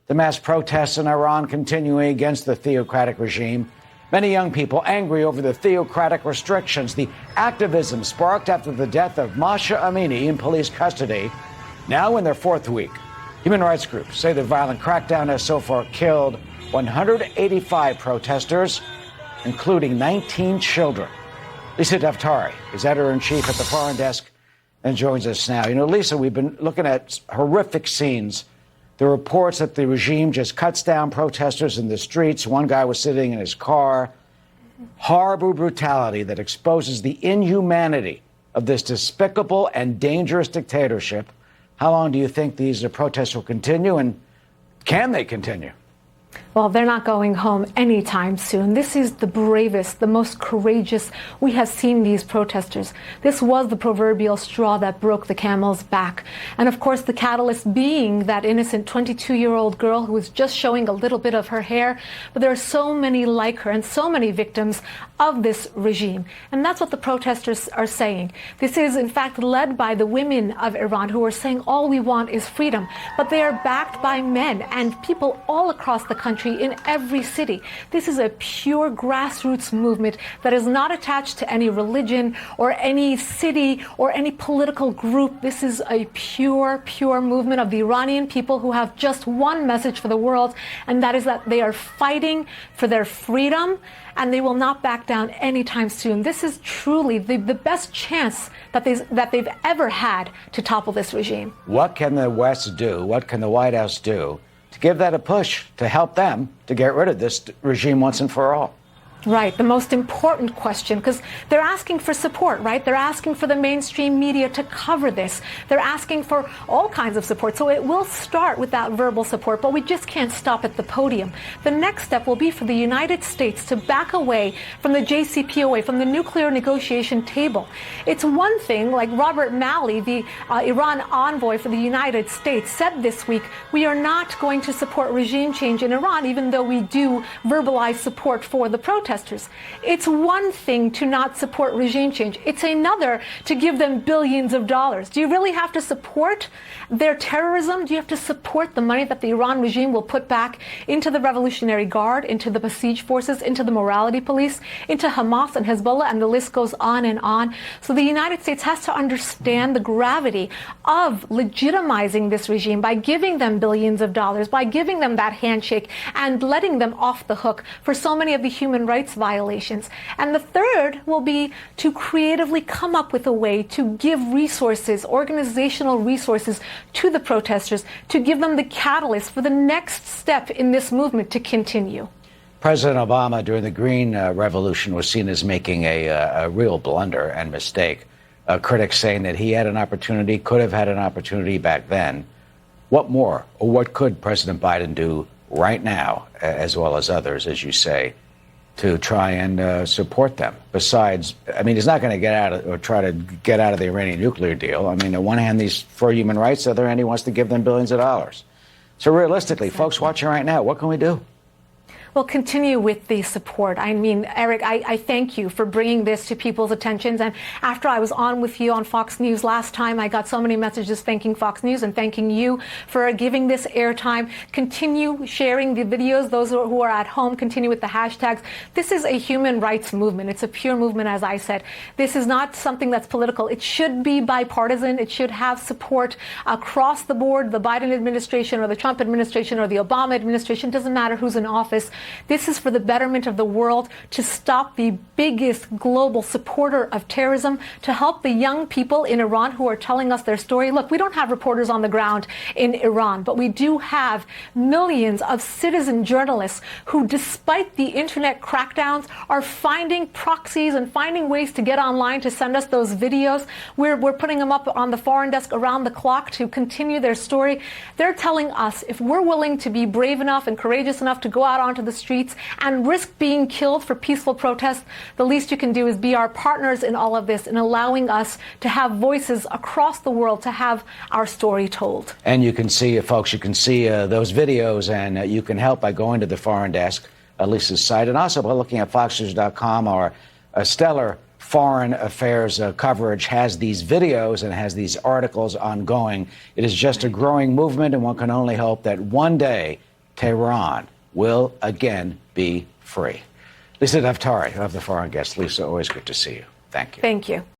The mass protests in Iran continuing against the theocratic regime. Many young people angry over the theocratic restrictions. The activism sparked after the death of Masha Amini in police custody, now in their fourth week. Human rights groups say the violent crackdown has so far killed 185 protesters, including 19 children. Lisa Daftari is editor-in-chief at the Foreign Desk and joins us now. You know, Lisa, we've been looking at horrific scenes. The reports that the regime just cuts down protesters in the streets. One guy was sitting in his car. Horrible brutality that exposes the inhumanity of this despicable and dangerous dictatorship. How long do you think these protests will continue, and can they continue? Well, they're not going home anytime soon. This is the bravest, the most courageous we have seen these protesters. This was the proverbial straw that broke the camel's back. And of course, the catalyst being that innocent 22-year-old girl who was just showing a little bit of her hair. But there are so many like her and so many victims of this regime. And that's what the protesters are saying. This is, in fact, led by the women of Iran who are saying all we want is freedom. But they are backed by men and people all across the country in every city. This is a pure grassroots movement that is not attached to any religion or any city or any political group. This is a pure movement of the Iranian people who have just one message for the world, and that is that they are fighting for their freedom, and they will not back down anytime soon. This is truly the best chance that they've ever had to topple this regime. What can the West do? What can the White House do to give that a push to help them to get rid of this regime once and for all? Right, the most important question, because they're asking for support, right? They're asking for the mainstream media to cover this. They're asking for all kinds of support. So it will start with that verbal support, but we just can't stop at the podium. The next step will be for the United States to back away from the JCPOA, from the nuclear negotiation table. It's one thing, like Robert Malley, the Iran envoy for the United States, said this week, we are not going to support regime change in Iran, even though we do verbalize support for the protesters. It's one thing to not support regime change. It's another to give them billions of dollars. Do you really have to support their terrorism? Do you have to support the money that the Iran regime will put back into the Revolutionary Guard, into the Basij forces, into the morality police, into Hamas and Hezbollah, and the list goes on and on. So the United States has to understand the gravity of legitimizing this regime by giving them billions of dollars, by giving them that handshake and letting them off the hook for so many of the human rights violations. And the third will be to creatively come up with a way to give resources, organizational resources, to the protesters, to give them the catalyst for the next step in this movement to continue. President Obama, during the Green Revolution, was seen as making a real blunder and mistake. Critics saying that he had an opportunity, could have had an opportunity back then. What more, or what could President Biden do right now, as well as others, as you say, to try and support them? Besides, I mean, he's not going to get out of, or try to get out of the Iranian nuclear deal. I mean, on one hand, he's for human rights. The other hand, he wants to give them billions of dollars. So realistically, folks watching right now, what can we do? Well, continue with the support. I mean, Eric, I thank you for bringing this to people's attentions. And after I was on with you on Fox News last time, I got so many messages thanking Fox News and thanking you for giving this airtime. Continue sharing the videos. Those who are at home, continue with the hashtags. This is a human rights movement. It's a pure movement, as I said. This is not something that's political. It should be bipartisan. It should have support across the board. The Biden administration or the Trump administration or the Obama administration, doesn't matter who's in office. This is for the betterment of the world, to stop the biggest global supporter of terrorism, to help the young people in Iran who are telling us their story. Look, we don't have reporters on the ground in Iran, but we do have millions of citizen journalists who, despite the internet crackdowns, are finding proxies and finding ways to get online to send us those videos. We're putting them up on the Foreign Desk around the clock to continue their story. They're telling us if we're willing to be brave enough and courageous enough to go out onto the streets and risk being killed for peaceful protests, the least you can do is be our partners in all of this, in allowing us to have voices across the world, to have our story told. And you can see, folks, you can see those videos, and you can help by going to the Foreign Desk, Lisa's site, and also by looking at foxnews.com. Our stellar foreign affairs coverage has these videos and has these articles ongoing. It is just a growing movement, and one can only hope that one day Tehran will again be free. Lisa Daftari of the Foreign Guest. Lisa, always good to see you. Thank you. Thank you.